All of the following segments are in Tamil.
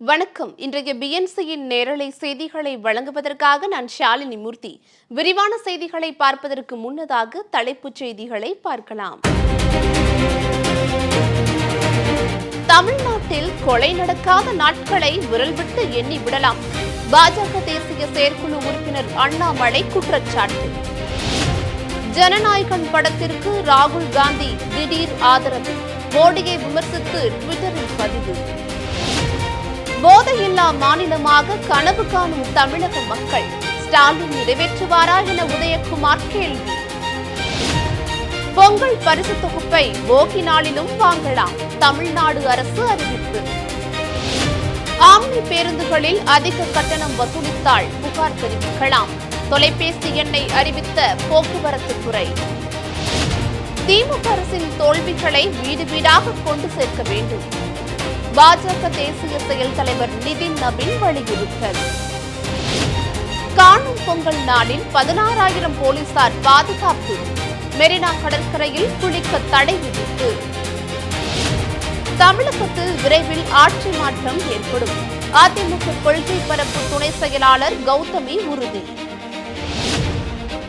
வணக்கம். இன்றைய பிஎன்சியின் நேரலை செய்திகளை வழங்குவதற்காக நான் ஷாலினி மூர்த்தி. விரிவான செய்திகளை பார்ப்பதற்கு முன்னதாக தலைப்புச் செய்திகளை பார்க்கலாம். தமிழ்நாட்டில் கொலை நடக்காத நாட்களை விரல் விட்டு எண்ணி விடலாம். பாஜக தேசிய செயற்குழு உறுப்பினர் அண்ணாமலை குற்றச்சாட்டு. ஜனநாயகன் படத்திற்கு ராகுல் காந்தி திடீர் ஆதரவு. மோடியை விமர்சித்து ட்விட்டரில் பதிவு. போதையில்லா மாநிலமாக கனவு காணும் தமிழக மக்கள் ஸ்டாலின் நிறைவேற்றுவாரா என உதயகுமார் கேள்வி. பொங்கல் பரிசு தொகுப்பை போகி நாளிலும் வாங்கலாம், தமிழ்நாடு அரசு அறிவிப்பு. ஆம்னி பேருந்துகளில் அதிக கட்டணம் வசூலித்தால் புகார் தெரிவிக்கலாம், தொலைபேசி எண்ணை அறிவித்த போக்குவரத்து துறை. திமுக அரசின் தோல்விகளை வீடு வீடாக கொண்டு சேர்க்க வேண்டும், பாஜக தேசிய செயல் தலைவர் நிதின் நபீன் வலியுறுத்தல். காணும் பொங்கல் நாளில் 16,000 போலீசார் பாதுகாப்பு. மெரினா கடற்கரையில் குளிக்க தடை விதிப்பு. தமிழகத்தில் விரைவில் ஆட்சி மாற்றம் ஏற்படும், அதிமுக கொள்கை பரப்பு துணை செயலாளர் கௌதமி உறுதி.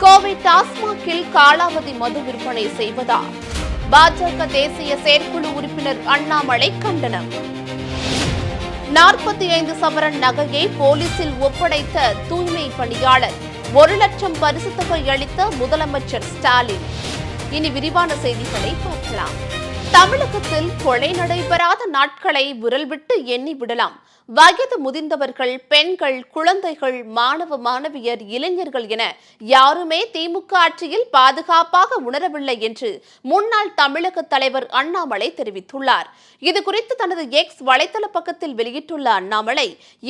கோவை டாஸ்மாகில் காலாவதி மது விற்பனை செய்வதா? பாஜக தேசிய செயற்குழு உறுப்பினர் அண்ணாமலை கண்டனம். 45 சவரன் நகையை போலீசில் ஒப்படைத்த தூய்மை பணியாளர் 1 லட்சம் பரிசு தொகை அளித்த முதலமைச்சர் ஸ்டாலின். இனி விரிவான செய்திகளை பார்க்கலாம். தமிழகத்தில் கொலை நடைபெறாத நாட்களை விரல் விட்டு எண்ணி விடலாம். வயது முதிர்ந்தவர்கள், பெண்கள், குழந்தைகள், மாணவ மாணவியர், இளைஞர்கள் என யாருமே திமுக ஆட்சியில் பாதுகாப்பாக உணரவில்லை என்று முன்னாள் தமிழக தலைவர் அண்ணாமலை தெரிவித்துள்ளார். இதுகுறித்து தனது எக்ஸ் வலைதள பக்கத்தில் வெளியிட்டுள்ள அண்ணாமலை,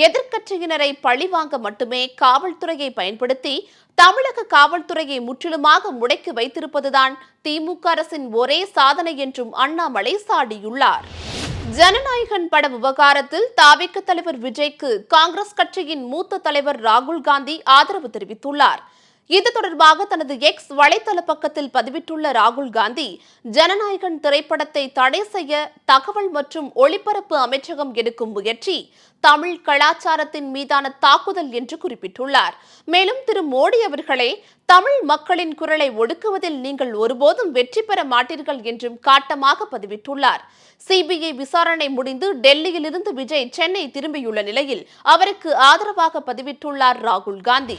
எதிர்க்கட்சியினரை பழிவாங்க மட்டுமே காவல்துறையை பயன்படுத்தி தமிழக காவல்துறையை முற்றிலுமாக முடக்கி வைத்திருப்பதுதான் திமுக அரசின் ஒரே சாதனை என்றும் அண்ணாமலை சாடியுள்ளார். ஜனநாயகன் பட விவகாரத்தில் தவிக தலைவர் விஜய்க்கு காங்கிரஸ் கட்சியின் மூத்த தலைவர் ராகுல் காந்தி ஆதரவு தெரிவித்துள்ளார். இது தொடர்பாக தனது எக்ஸ் வலைதள பக்கத்தில் பதிவிட்டுள்ள ராகுல் காந்தி, ஜனநாயகன் திரைப்படத்தை தடை செய்ய தகவல் மற்றும் ஒளிபரப்பு அமைச்சகம் எடுக்கும் முயற்சி தமிழ் கலாச்சாரத்தின் மீதான தாக்குதல் என்று குறிப்பிட்டுள்ளார். மேலும் திரு மோடி அவர்களே, தமிழ் மக்களின் குரலை ஒடுக்குவதில் நீங்கள் ஒருபோதும் வெற்றி பெற மாட்டீர்கள் என்றும் காட்டமாக பதிவிட்டுள்ளார். சிபிஐ விசாரணை முடிந்து டெல்லியிலிருந்து விஜய் சென்னை திரும்பியுள்ள நிலையில் அவருக்கு ஆதரவாக பதிவிட்டுள்ளார் ராகுல் காந்தி.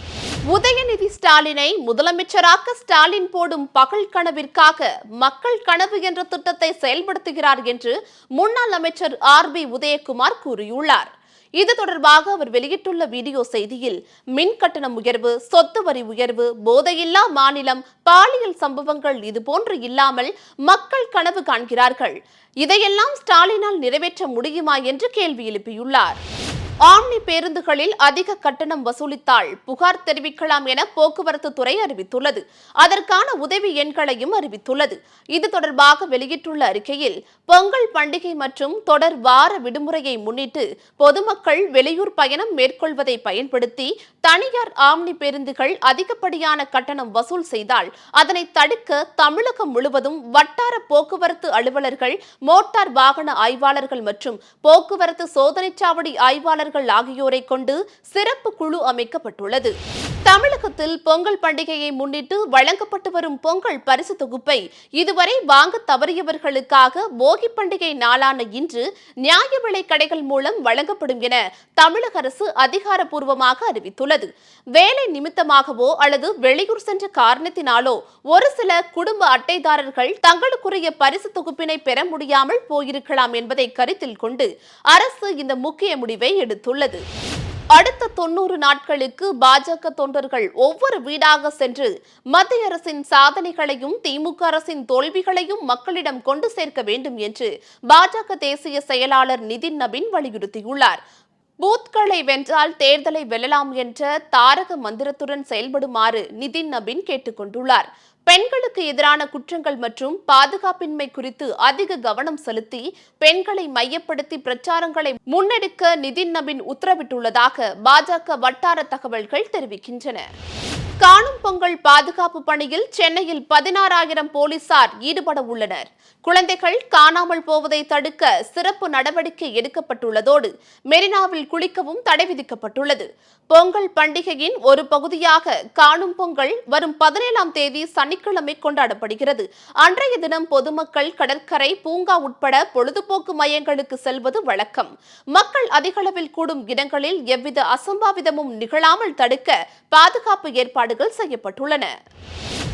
உதயநிதி ஸ்டாலினை முதலமைச்சராக்க ஸ்டாலின் போடும் பகல் கனவிற்காக மக்கள் கனவு என்ற திட்டத்தை செயல்படுத்துகிறார் என்று முன்னாள் அமைச்சர் RB உதயகுமார் கூறியுள்ளார். இது தொடர்பாக அவர் வெளியிட்டுள்ள வீடியோ செய்தியில், மின் கட்டணம் உயர்வு, சொத்து வரி உயர்வு, போதையில்லா மாநிலம், பாலியல் சம்பவங்கள் இதுபோன்று இல்லாமல் மக்கள் கனவு காண்கிறார்கள். இதையெல்லாம் ஸ்டாலினால் நிறைவேற்ற முடியுமா என்று கேள்வி எழுப்பியுள்ளார். ஆம்னி பேருந்துகளில் அதிக கட்டணம் வசூலித்தால் புகார் தெரிவிக்கலாம் என போக்குவரத்து துறை அறிவித்துள்ளது. அதற்கான உதவி எண்களையும் அறிவித்துள்ளது. இது தொடர்பாக வெளியிட்டுள்ள அறிக்கையில், பொங்கல் பண்டிகை மற்றும் தொடர் வார விடுமுறையை முன்னிட்டு பொதுமக்கள் வெளியூர் பயணம் மேற்கொள்வதை பயன்படுத்தி தனியார் ஆம்னி பேருந்துகள் அதிகப்படியான கட்டணம் வசூல் செய்தால் அதனை தடுக்க தமிழகம் முழுவதும் வட்டார போக்குவரத்து அலுவலர்கள், மோட்டார் வாகன ஆய்வாளர்கள் மற்றும் போக்குவரத்து சோதனைச்சாவடி ஆய்வாளர்கள் ஆகியோரை கொண்டு சிறப்பு குழு அமைக்கப்பட்டுள்ளது. தமிழகத்தில் பொங்கல் பண்டிகையை முன்னிட்டு வழங்கப்பட்டு வரும் பொங்கல் பரிசு தொகுப்பை இதுவரை வாங்க தவறியவர்களுக்காக போகி பண்டிகை நாளான இன்று நியாய விலை கடைகள் மூலம் வழங்கப்படும் என தமிழக அரசு அதிகாரப்பூர்வமாக அறிவித்துள்ளது. வேலை நிமித்தமாகவோ அல்லது வெளியூர் சென்ற காரணத்தினாலோ ஒரு சில குடும்ப அட்டைதாரர்கள் தங்களுக்குரிய பரிசு தொகுப்பினை பெற முடியாமல் போயிருக்கலாம் என்பதை கருத்தில் கொண்டு அரசு இந்த முக்கிய முடிவை எடுத்துள்ளது. அடுத்த 90 நாட்களுக்கு பாஜக தொண்டர்கள் ஒவ்வொரு வீடாக சென்று மத்திய அரசின் சாதனைகளையும் திமுக அரசின் தோல்விகளையும் மக்களிடம் கொண்டு சேர்க்க வேண்டும் என்று பாஜக தேசிய செயலாளர் நிதின் நபீன் வலியுறுத்தியுள்ளார். பூத்களை வென்றால் தேர்தலை வெல்லலாம் என்ற தாரக மந்திரத்துடன் செயல்படுமாறு நிதின் நபீன் கேட்டுக் கொண்டுள்ளார். பெண்களுக்கு எதிரான குற்றங்கள் மற்றும் பாதுகாப்பின்மை குறித்து அதிக கவனம் செலுத்தி பெண்களை மையப்படுத்தி பிரச்சாரங்களை முன்னெடுக்க நிதின் நபீன் உத்தரவிட்டுள்ளதாக பாஜக வட்டார தகவல்கள் தெரிவிக்கின்றன. காணும் பொங்கல் பாதுகாப்பு பணியில் சென்னையில் 16,000 போலீசார் ஈடுபட உள்ளனர். குழந்தைகள் காணாமல் போவதை தடுக்க சிறப்பு நடவடிக்கை எடுக்கப்பட்டுள்ளதோடு மெரினாவில் குளிக்கவும் தடை விதிக்கப்பட்டுள்ளது. பொங்கல் பண்டிகையின் ஒரு பகுதியாக காணும் பொங்கல் வரும் 17ஆம் தேதி சனிக்கிழமை கொண்டாடப்படுகிறது. அன்றைய தினம் பொதுமக்கள் கடற்கரை, பூங்கா உட்பட பொழுதுபோக்கு மையங்களுக்கு செல்வது வழக்கம். மக்கள் அதிகளவில் கூடும் இடங்களில் எவ்வித அசம்பாவிதமும் நிகழாமல் தடுக்க பாதுகாப்பு ஏற்பாடுகள் செய்யப்பட்டுள்ளன.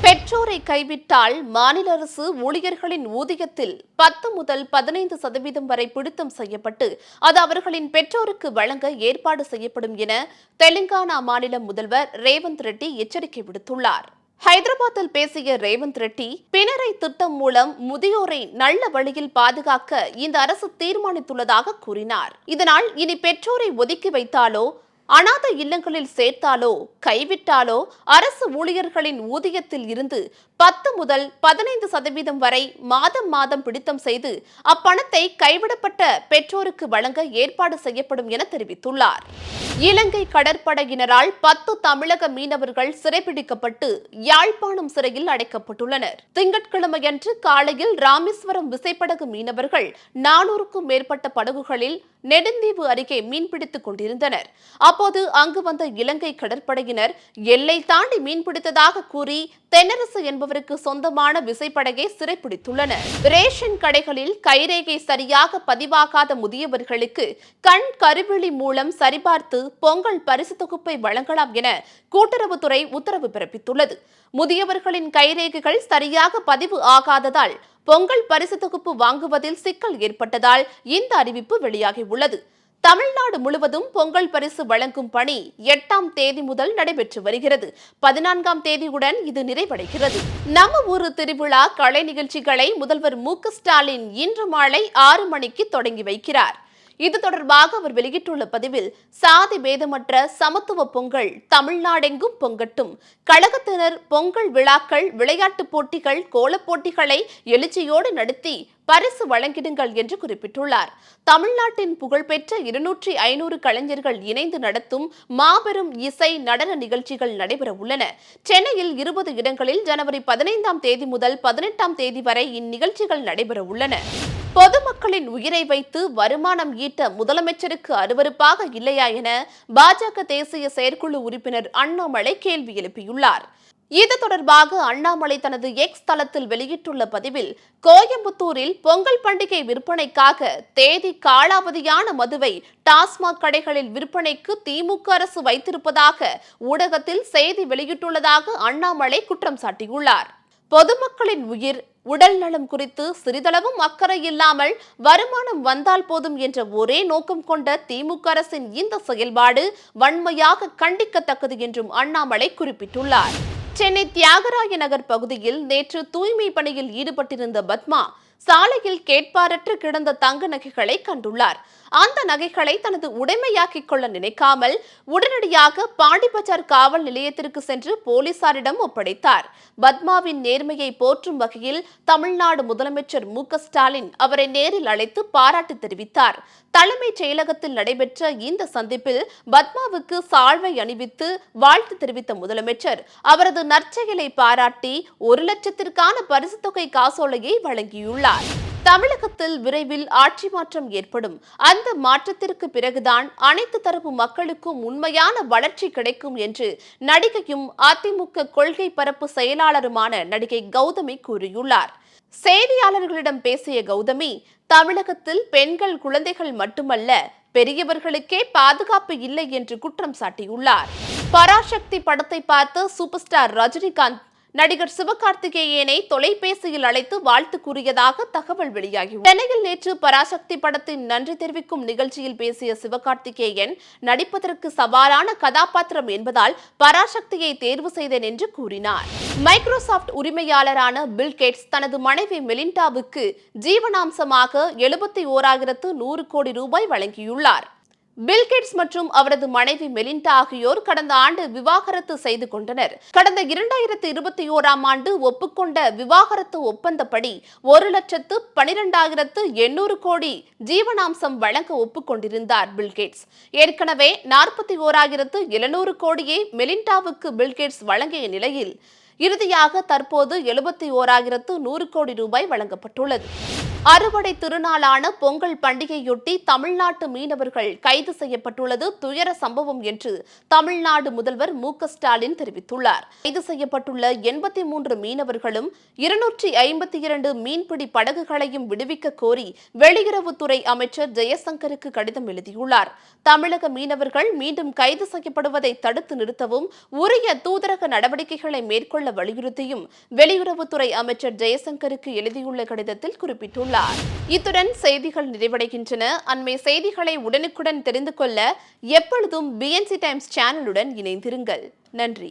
பெற்றோரை கைவிட்டால் மாநில அரசு ஊழியர்களின் ஊதியத்தில் 10 முதல் 15% வரை பிடித்தம் செய்யப்பட்டு அது அவர்களின் பெற்றோருக்கு வழங்க ஏற்பாடு செய்யப்படும் என தெலுங்கானா மாநில முதல்வர் ரேவந்த் ரெட்டி எச்சரிக்கை விடுத்துள்ளார். ஹைதராபாத்தில் பேசிய ரேவந்த் ரெட்டி, பினரை திட்டம் மூலம் முதியோரை நல்ல வழியில் பாதுகாக்க இந்த அரசு தீர்மானித்துள்ளதாக கூறினார். இதனால் இனி பெற்றோரை ஒதுக்கி வைத்தாலோ, அநாத இல்லங்களில் சேர்த்தாலோ, கைவிட்டாலோ அரசு ஊழியர்களின் ஊதியத்தில் இருந்து 10 முதல் 15% வரை மாதம் பிடித்தம் செய்து அப்பணத்தை கைவிடப்பட்ட பெற்றோருக்கு வழங்க ஏற்பாடு செய்யப்படும் என தெரிவித்துள்ளார். இலங்கை கடற்படையினரால் 10 தமிழக மீனவர்கள் சிறைபிடிக்கப்பட்டு யாழ்ப்பாணம் சிறையில் அடைக்கப்பட்டுள்ளனர். திங்கட்கிழமையன்று காலையில் ராமேஸ்வரம் விசைப்படகு மீனவர்கள் 400க்கும் மேற்பட்ட படகுகளில் நெடுந்தீவு அருகே மீன்பிடித்துக் கொண்டிருந்தனர். அப்போது அங்கு வந்த இலங்கை கடற்படையினர் எல்லை தாண்டி மீன்பிடித்ததாக கூறி தென்னரசு என்பவருக்கு சொந்தமான விசைப்படகை சிறைப்பிடித்துள்ளனர். ரேஷன் கடைகளில் கைரேகை சரியாக பதிவாகாத முதியவர்களுக்கு கண் கருவிழி மூலம் சரிபார்த்து பொங்கல் பரிசு தொகுப்பை வழங்கலாம் என கூட்டுறவுத்துறை உத்தரவு பிறப்பித்துள்ளது. முதியவர்களின் கைரேகைகள் சரியாக பதிவு ஆகாததால் பொங்கல் பரிசு தொகுப்பு வாங்குவதில் சிக்கல் ஏற்பட்டதால் இந்த அறிவிப்பு வெளியாகியுள்ளது. தமிழ்நாடு முழுவதும் பொங்கல் பரிசு வழங்கும் பணி 8ஆம் தேதி முதல் நடைபெற்று வருகிறது. 14ஆம் தேதியுடன் இது நிறைவடைகிறது. நம்ம ஊரு திருவிழா கலை நிகழ்ச்சிகளை முதல்வர் மு.க.ஸ்டாலின் இன்று மாலை 6 மணிக்கு தொடங்கி வைக்கிறார். இது தொடர்பாக அவர் வெளியிட்டுள்ள பதிவில், சாதி பேதமற்ற சமத்துவ பொங்கல் தமிழ்நாடெங்கும் பொங்கட்டும். கழகத்தினர் பொங்கல் விழாக்கள், விளையாட்டுப் போட்டிகள், கோலப் போட்டிகளை எழுச்சியோடு நடத்தி பரிசு வழங்கிடுங்கள் என்று குறிப்பிட்டுள்ளார். தமிழ்நாட்டின் புகழ்பெற்ற 200-500 கலைஞர்கள் இணைந்து நடத்தும் மாபெரும் இசை நடன நிகழ்ச்சிகள் நடைபெற உள்ளன. சென்னையில் 20 இடங்களில் ஜனவரி 15ஆம் தேதி முதல் 18ஆம் தேதி வரை இந்நிகழ்ச்சிகள் நடைபெற உள்ளன. பொதுமக்களின் உயிரை வைத்து வருமானம் ஈட்ட முதலமைச்சருக்கு அருவருப்பாக இல்லையா என பாஜக தேசிய செயற்குழு உறுப்பினர் அண்ணாமலை கேள்வி எழுப்பியுள்ளார். இது தொடர்பாக அண்ணாமலை தனது எக்ஸ் தளத்தில் வெளியிட்டுள்ள பதிவில், கோயம்புத்தூரில் பொங்கல் பண்டிகை விற்பனைக்காக தேதி காலாவதியான மதுவை டாஸ்மாக் கடைகளில் விற்பனைக்கு திமுக அரசு வைத்திருப்பதாக ஊடகத்தில் செய்தி வெளியிட்டுள்ளதாக அண்ணாமலை குற்றம் சாட்டியுள்ளார். பொதுமக்களின் உயிர், உடல் நலம் குறித்து சிறிதளவும் அக்கறை இல்லாமல் வருமானம் வந்தால் போதும் என்ற ஒரே நோக்கம் கொண்ட திமுக அரசின் இந்த செயல்பாடு வன்மையாக கண்டிக்கத்தக்கது என்றும் அண்ணாமலை குறிப்பிட்டுள்ளார். சென்னை தியாகராய நகர் பகுதியில் நேற்று தூய்மை பணியில் ஈடுபட்டிருந்த பத்மா சாலையில் கேட்பாரற்று கிடந்த தங்க நகைகளை கண்டுள்ளார். அந்த நகைகளை தனது உடைமையாக்கிக் கொள்ள நினைக்காமல் உடனடியாக பாண்டிபஜார் காவல் நிலையத்திற்கு சென்று போலீசாரிடம் ஒப்படைத்தார். பத்மாவின் நேர்மையை போற்றும் வகையில் தமிழ்நாடு முதலமைச்சர் மு.க.ஸ்டாலின் அவரை நேரில் அழைத்து பாராட்டு தெரிவித்தார். தலைமைச் செயலகத்தில் நடைபெற்ற இந்த சந்திப்பில் பத்மாவுக்கு சால்வை அணிவித்து வாழ்த்து தெரிவித்த முதலமைச்சர் அவரது நற்செயலை பாராட்டி 1 லட்சத்திற்கான பரிசு தொகை காசோலையை வழங்கியுள்ளார். தமிழகத்தில் விரைவில் ஆட்சி மாற்றம் ஏற்படும். அந்த மாற்றத்திற்கு பிறகுதான் அனைத்து தரப்பு மக்களுக்கும் உண்மையான வளர்ச்சி கிடைக்கும் என்று நடிகையும் அதிமுக கொள்கை பரப்பு செயலாளருமான நடிகை கௌதமி கூறியுள்ளார். செய்தியாளர்களிடம் பேசிய கௌதமி, தமிழகத்தில் பெண்கள், குழந்தைகள் மட்டுமல்ல, பெரியவர்களுக்கே பாதுகாப்பு இல்லை என்று குற்றம் சாட்டியுள்ளார். பராசக்தி படத்தை பார்த்த சூப்பர் ஸ்டார் ரஜினிகாந்த் நடிகர் சிவகார்த்திகேயனை தொலைபேசியில் அழைத்து வாழ்த்து கூறியதாக தகவல் வெளியாகியுள்ளது. சென்னையில் நேற்று பராசக்தி படத்தின் நன்றி தெரிவிக்கும் நிகழ்ச்சியில் பேசிய சிவகார்த்திகேயன், நடிப்பதற்கு சவாலான கதாபாத்திரம் என்பதால் பராசக்தியை தேர்வு செய்தேன் என்று கூறினார். மைக்ரோசாப்ட் உரிமையாளரான பில் கேட்ஸ் தனது மனைவி மெலிண்டாவுக்கு ஜீவனாம்சமாக 71,100 கோடி ரூபாய் வழங்கியுள்ளார். பில்கேட்ஸ் மற்றும் அவரது மனைவி மெலிண்டா ஆகியோர் கடந்த ஆண்டு விவாகரத்து செய்து கொண்டனர். கடந்த 2021ஆம் ஆண்டு ஒப்புக்கொண்ட விவாகரத்து ஒப்பந்தப்படி 1,12,800 கோடி ஜீவனாம்சம் வழங்க ஒப்புக்கொண்டிருந்தார் பில்கேட்ஸ். ஏற்கனவே 41,700 கோடியை மெலிண்டாவுக்கு பில்கேட்ஸ் வழங்கிய நிலையில் இறுதியாக தற்போது 71,100 கோடி ரூபாய் வழங்கப்பட்டுள்ளது. அறுவடை திருநாளான பொங்கல் பண்டிகையொட்டி தமிழ்நாட்டு மீனவர்கள் கைது செய்யப்பட்டுள்ளது துயர சம்பவம் என்று தமிழ்நாடு முதல்வர் மு.க.ஸ்டாலின் தெரிவித்துள்ளார். கைது செய்யப்பட்டுள்ள 83 மீனவர்களும் 252 மீன்பிடி படகுகளையும் விடுவிக்க கோரி வெளியுறவுத்துறை அமைச்சர் ஜெயசங்கருக்கு கடிதம் எழுதியுள்ளார். தமிழக மீனவர்கள் மீண்டும் கைது செய்யப்படுவதை தடுத்து நிறுத்தவும் உரிய தூதரக நடவடிக்கைகளை மேற்கொள்ள வலியுறுத்தியும் வெளியுறவுத்துறை அமைச்சர் ஜெயசங்கருக்கு எழுதியுள்ள கடிதத்தில் குறிப்பிட்டுள்ளார். இத்துடன் செய்திகள் நிறைவடைகின்றன. அண்மை செய்திகளை உடனுக்குடன் தெரிந்து கொள்ள எப்பொழுதும் BNC டைம்ஸ் சேனலுடன் இணைந்திருங்கள். நன்றி.